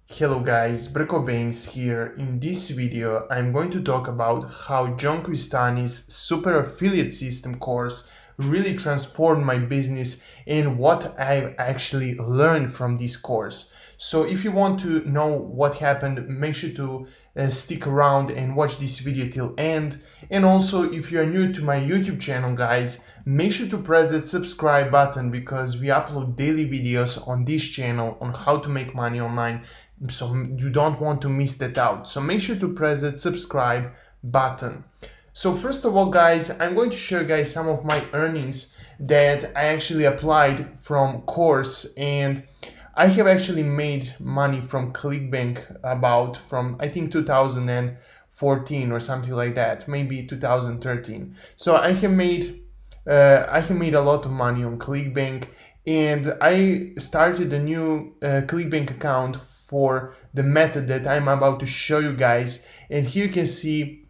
Hello guys, Brko Banks here. In this video, I'm going to talk about how John Cristani's super affiliate system course really transformed my business and what I've actually learned from this course. So if you want to know what happened, make sure to stick around and watch this video till end. And also, if you are new to my YouTube channel, guys, make sure to press that subscribe button because we upload daily videos on this channel on how to make money online, so you don't want to miss that out. So make sure to press that subscribe button. So first of all, guys, I'm going to show you guys some of my earnings that I actually applied from course, and I have actually made money from ClickBank about from I think 2014 or something like that, maybe 2013. So I have made a lot of money on ClickBank, and I started a new ClickBank account for the method that I'm about to show you guys. And here you can see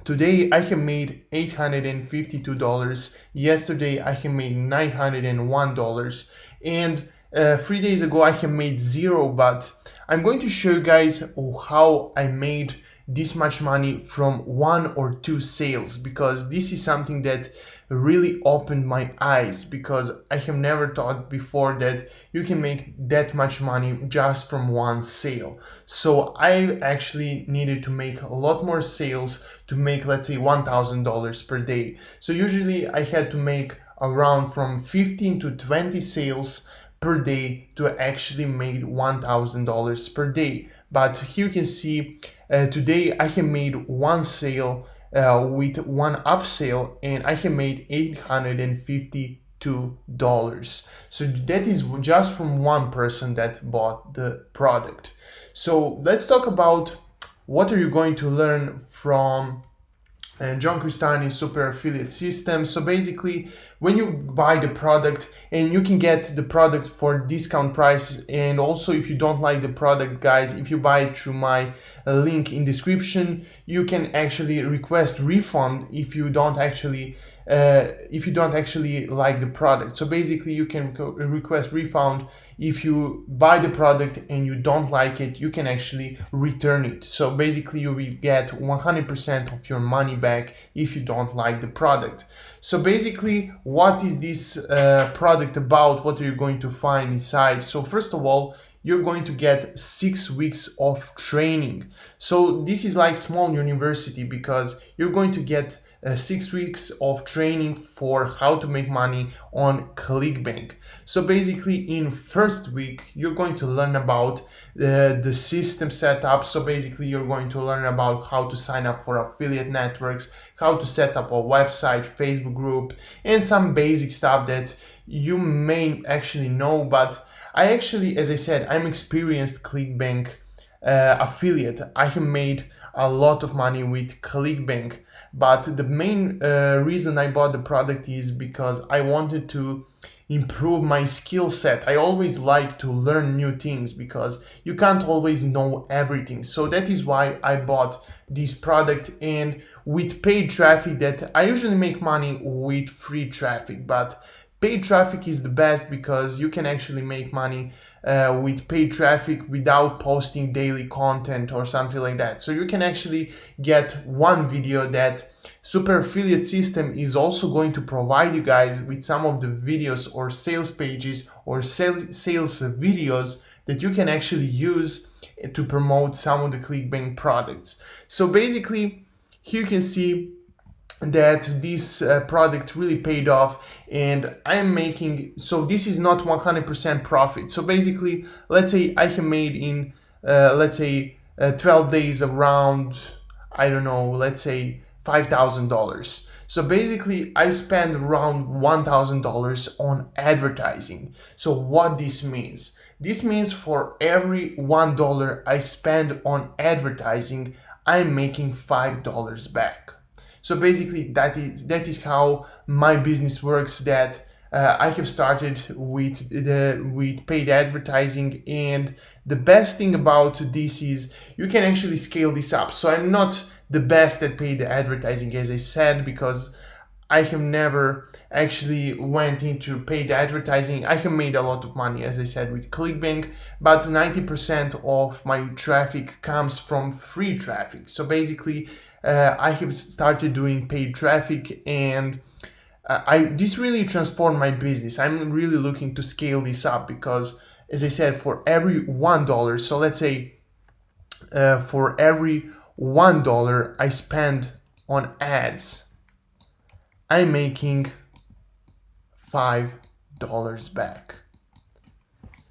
today I have made $852. Yesterday I have made $901, and 3 days ago I have made zero. But I'm going to show you guys how I made this much money from 1 or 2 sales, because this is something that really opened my eyes, because I have never thought before that you can make that much money just from 1 sale. So I actually needed to make a lot more sales to make, let's say, $1,000 per day. So usually I had to make around from 15 to 20 sales per day to actually make $1,000 per day. But here you can see today I have made 1 sale with 1 upsell, and I have made $852. So that is just from 1 person that bought the product. So let's talk about what are you going to learn from John Cristani's super affiliate system. So basically, when you buy the product, and you can get the product for discount prices, and also if you don't like the product, guys, if you buy it through my link in description, you can actually request refund if you don't actually like the product. So basically you can request refund if you buy the product and you don't like it, you can actually return it. So basically you will get 100% of your money back if you don't like the product. So basically, what is this product about? What are you going to find inside? So first of all, you're going to get 6 weeks of training. So this is like small university, because you're going to get 6 weeks of training for how to make money on ClickBank. So basically, in first week, you're going to learn about the system setup. So basically, you're going to learn about how to sign up for affiliate networks, how to set up a website, Facebook group, and some basic stuff that you may actually know. But I actually, as I said, I'm experienced ClickBank affiliate. I have made a lot of money with ClickBank, but the main reason I bought the product is because I wanted to improve my skill set. I always like to learn new things, because you can't always know everything. So that is why I bought this product. And with paid traffic, that I usually make money with free traffic, but paid traffic is the best, because you can actually make money with paid traffic without posting daily content or something like that. So you can actually get one video that super affiliate system is also going to provide you guys with some of the videos or sales pages or sales videos that you can actually use to promote some of the ClickBank products. So basically, here you can see that this product really paid off, and I'm making, so this is not 100% profit. So basically, let's say I have made in 12 days around, I don't know, let's say $5,000. So basically I spend around $1,000 on advertising. So what this means? This means for every $1 I spend on advertising, I'm making $5 back. So basically that is how my business works, that I have started with paid advertising, and the best thing about this is you can actually scale this up. So I'm not the best at paid advertising, as I said, because I have never actually went into paid advertising. I have made a lot of money, as I said, with ClickBank, but 90% of my traffic comes from free traffic. So basically, I have started doing paid traffic, and this really transformed my business. I'm really looking to scale this up because, as I said, for every $1, so let's say for every $1 I spend on ads, I'm making $5 back.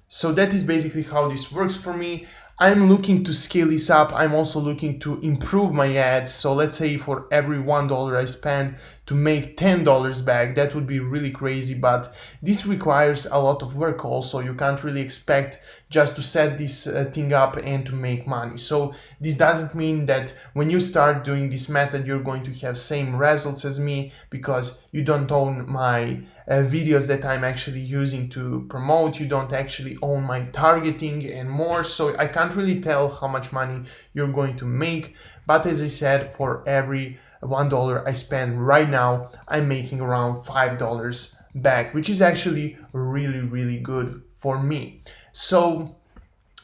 So that is basically how this works for me. I'm looking to scale this up. I'm also looking to improve my ads. So let's say for every $1 I spend to make $10 back, that would be really crazy, but this requires a lot of work also. You can't really expect just to set this thing up and to make money. So this doesn't mean that when you start doing this method, you're going to have same results as me, because you don't own my videos that I'm actually using to promote. You don't actually own my targeting and more. So I can't really tell how much money you're going to make. But as I said, for every $1 I spend right now, I'm making around $5 back, which is actually really, really good for me. So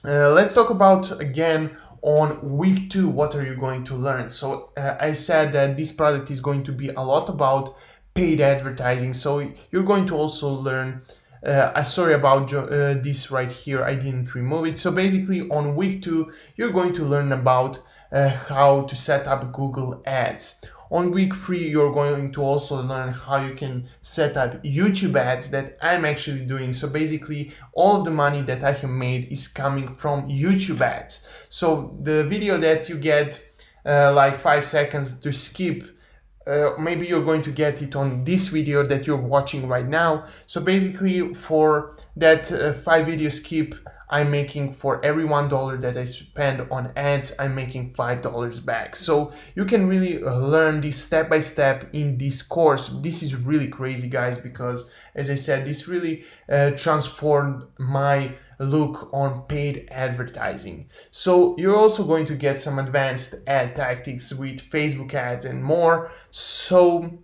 let's talk about again on week 2, what are you going to learn? So I said that this product is going to be a lot about paid advertising. So you're going to also learn, sorry about this right here, I didn't remove it. So basically on week 2, you're going to learn about how to set up Google Ads. On week 3, you're going to also learn how you can set up YouTube ads that I'm actually doing. So basically all of the money that I have made is coming from YouTube ads. So the video that you get like 5 seconds to skip, maybe you're going to get it on this video that you're watching right now. So basically for that 5 video skip, I'm making, for every $1 that I spend on ads, I'm making $5 back. So you can really learn this step by step in this course. This is really crazy, guys, because as I said, this really transformed my look on paid advertising. So you're also going to get some advanced ad tactics with Facebook ads and more. So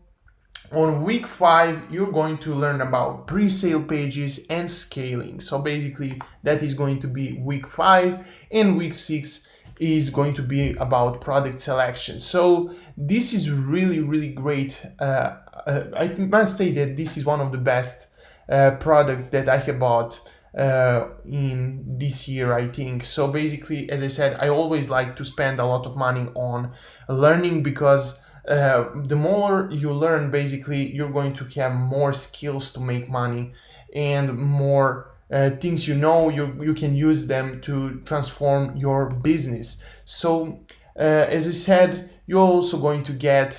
on week 5, you're going to learn about pre-sale pages and scaling. So basically that is going to be week 5, and week 6 is going to be about product selection. So this is really, really great. I must say that this is one of the best products that I have bought in this year, I think. So basically, as I said, I always like to spend a lot of money on learning, because the more you learn, basically you're going to have more skills to make money, and more things you can use them to transform your business. So as I said, you're also going to get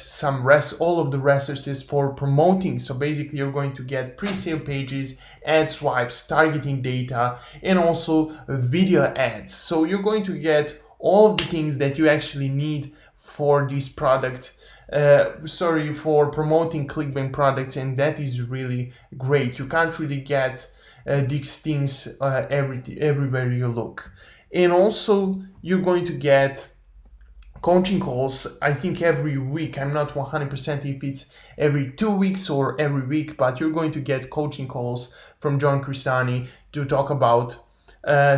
all of the resources for promoting. So basically you're going to get pre-sale pages, ad swipes, targeting data, and also video ads. So you're going to get all of the things that you actually need for this product, for promoting ClickBank products, and that is really great. You can't really get these things everywhere you look. And also you're going to get coaching calls, I think every week. I'm not 100% if it's every 2 weeks or every week, but you're going to get coaching calls from John Cristani to talk about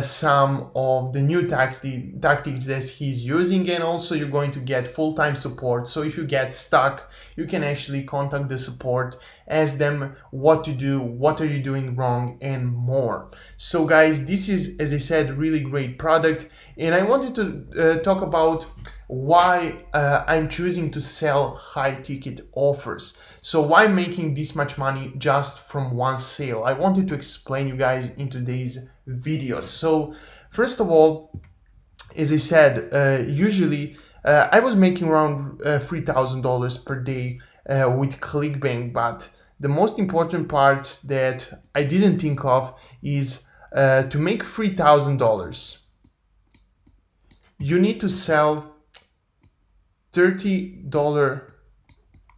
some of the new tactics that he's using, and also you're going to get full-time support. So if you get stuck, you can actually contact the support, ask them what to do, what are you doing wrong, and more. So guys, this is, as I said, really great product, and I wanted to talk about why I'm choosing to sell high ticket offers. So why making this much money just from one sale? I wanted to explain you guys in today's video. So first of all, as I said, usually I was making around $3,000 per day with ClickBank, but the most important part that I didn't think of is to make $3,000, you need to sell $30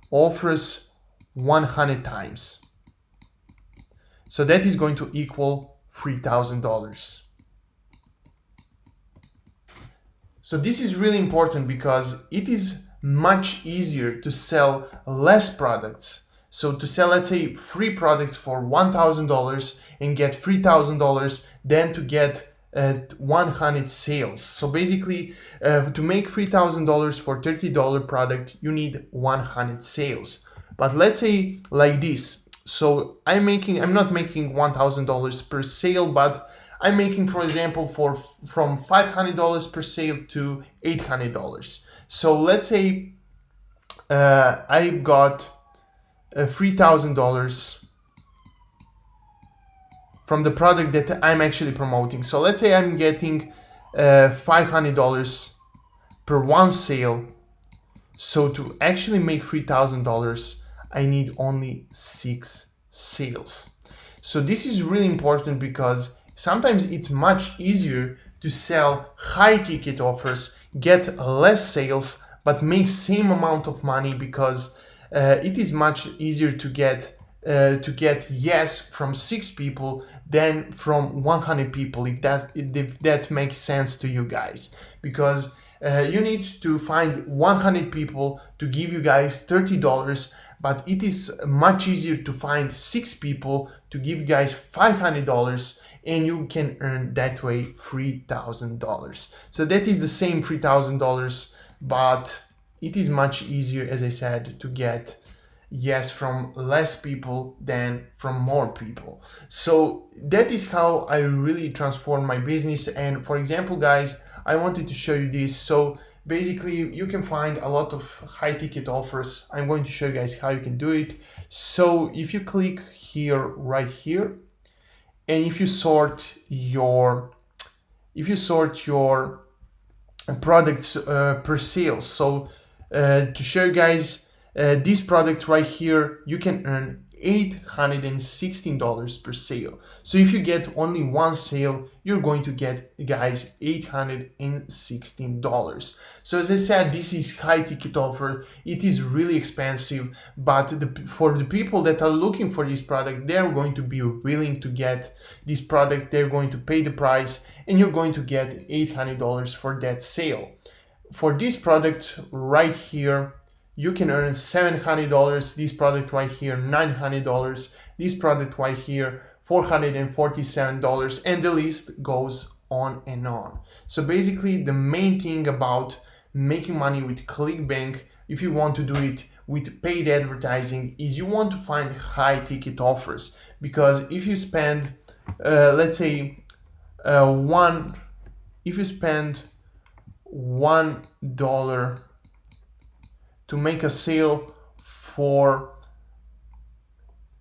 offers 100 times. So that is going to equal $3,000. So this is really important, because it is much easier to sell less products. So to sell, let's say, 3 products for $1,000 and get $3,000 than to get 100 sales. So basically, to make $3,000 for $30 product, you need 100 sales. But let's say like this. So I'm not making $1,000 per sale, but I'm making, for example, from $500 per sale to $800. So let's say I got $3,000 from the product that I'm actually promoting. So let's say I'm getting $500 per one sale. So to actually make $3,000, I need only 6 sales. So this is really important because sometimes it's much easier to sell high ticket offers, get less sales, but make same amount of money because it is much easier to get yes from 6 people than from 100 people, if that makes sense to you guys. Because you need to find 100 people to give you guys $30, but it is much easier to find 6 people to give you guys $500, and you can earn that way $3,000. So that is the same $3,000, but it is much easier, as I said, to get yes from less people than from more people. So that is how I really transform my business. And for example, guys, I wanted to show you this. So basically you can find a lot of high ticket offers. I'm going to show you guys how you can do it. So if you click here, right here, and if you sort your products per sales. So to show you guys this product right here, you can earn $816 per sale. So if you get only one sale, you're going to get, guys, $816. So as I said, this is high ticket offer. It is really expensive, but for the people that are looking for this product, they're going to be willing to get this product. They're going to pay the price, and you're going to get $800 for that sale. For this product right here, you can earn $700, this product right here, $900, this product right here, $447, and the list goes on and on. So basically, the main thing about making money with ClickBank, if you want to do it with paid advertising, is you want to find high ticket offers. Because if you spend, let's say, if you spend $1 to make a sale for,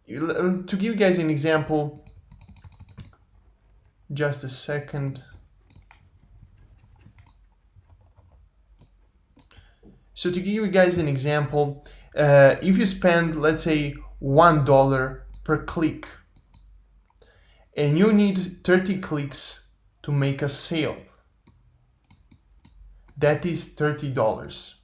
to give you guys an example, just a second. So to give you guys an example, if you spend, let's say, $1 per click, and you need 30 clicks to make a sale, that is $30.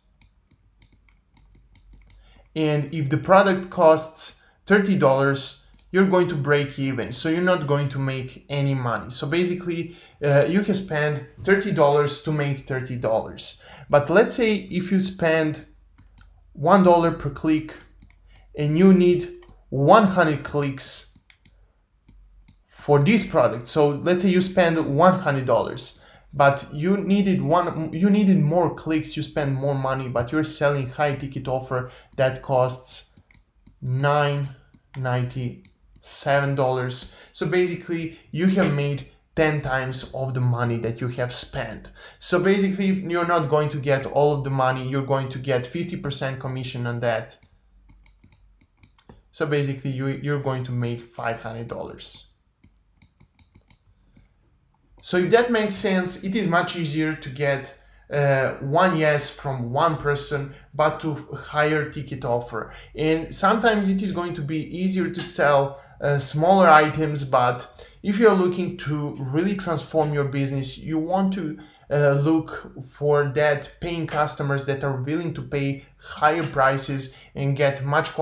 And if the product costs $30, you're going to break even. So you're not going to make any money. So basically, you can spend $30 to make $30. But let's say if you spend $1 per click and you need 100 clicks for this product. So let's say you spend $100. But you needed more clicks, you spend more money, but you're selling high ticket offer that costs $997. So basically you have made 10 times of the money that you have spent. So basically you're not going to get all of the money, you're going to get 50% commission on that. So basically you're going to make $500. So if that makes sense, it is much easier to get one yes from one person, but to higher ticket offer. And sometimes it is going to be easier to sell smaller items, but if you're looking to really transform your business, you want to look for that paying customers that are willing to pay higher prices and get much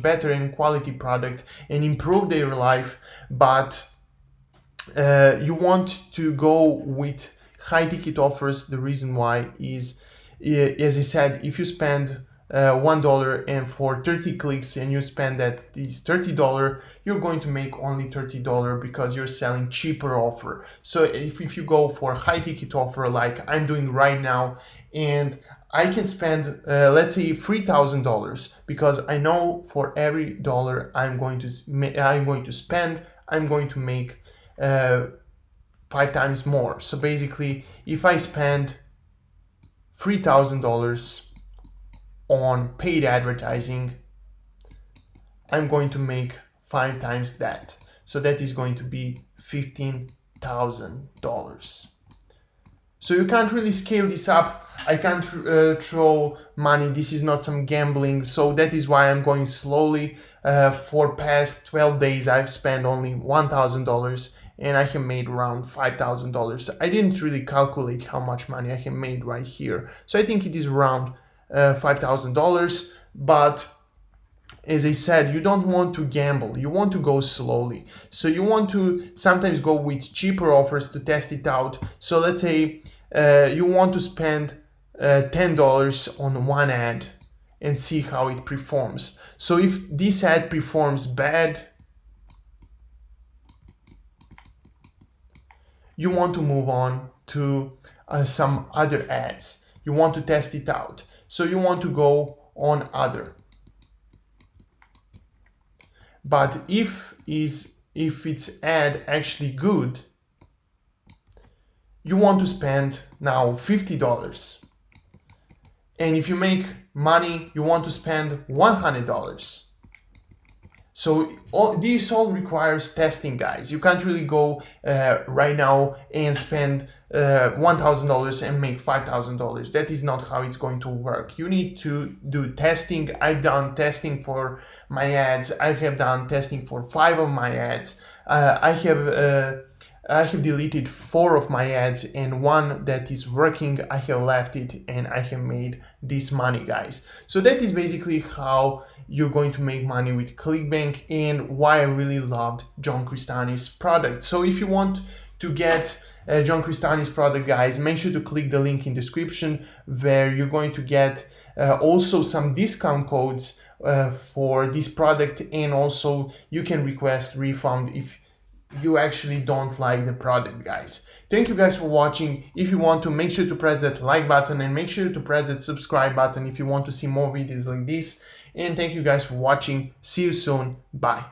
better and quality product and improve their life, but you want to go with high ticket offers. The reason why is as I said, if you spend $1 and for 30 clicks and you spend that these $30, you're going to make only $30 because you're selling cheaper offer. So if you go for a high ticket offer like I'm doing right now, and I can spend let's say $3,000, because I know for every dollar I'm going to spend, I'm going to make 5 times more. So basically, if I spend $3,000 on paid advertising, I'm going to make 5 times that. So that is going to be $15,000. So you can't really scale this up. I can't throw money. This is not some gambling. So that is why I'm going slowly. For past 12 days, I've spent only $1,000 and I have made around $5,000. I didn't really calculate how much money I have made right here. So I think it is around $5,000, but as I said, you don't want to gamble, you want to go slowly. So you want to sometimes go with cheaper offers to test it out. So let's say you want to spend $10 on one ad and see how it performs. So if this ad performs bad, you want to move on to some other ads. You want to test it out. So you want to go on other. But if its ad actually good, you want to spend now $50. And if you make money, you want to spend $100. So this all requires testing, guys. You can't really go right now and spend $1,000 and make $5,000. That is not how it's going to work. You need to do testing. I've done testing for my ads. I have done testing for 5 of my ads. I have deleted 4 of my ads, and one that is working, I have left it, and I have made this money, guys. So that is basically how you're going to make money with ClickBank, and why I really loved John Crestani's product. So if you want to get John Crestani's product, guys, make sure to click the link in description, where you're going to get also some discount codes for this product, and also you can request refund if you actually don't like the product, guys. Thank you guys for watching. If you want to, make sure to press that like button and make sure to press that subscribe button if you want to see more videos like this. And thank you guys for watching. See you soon. Bye.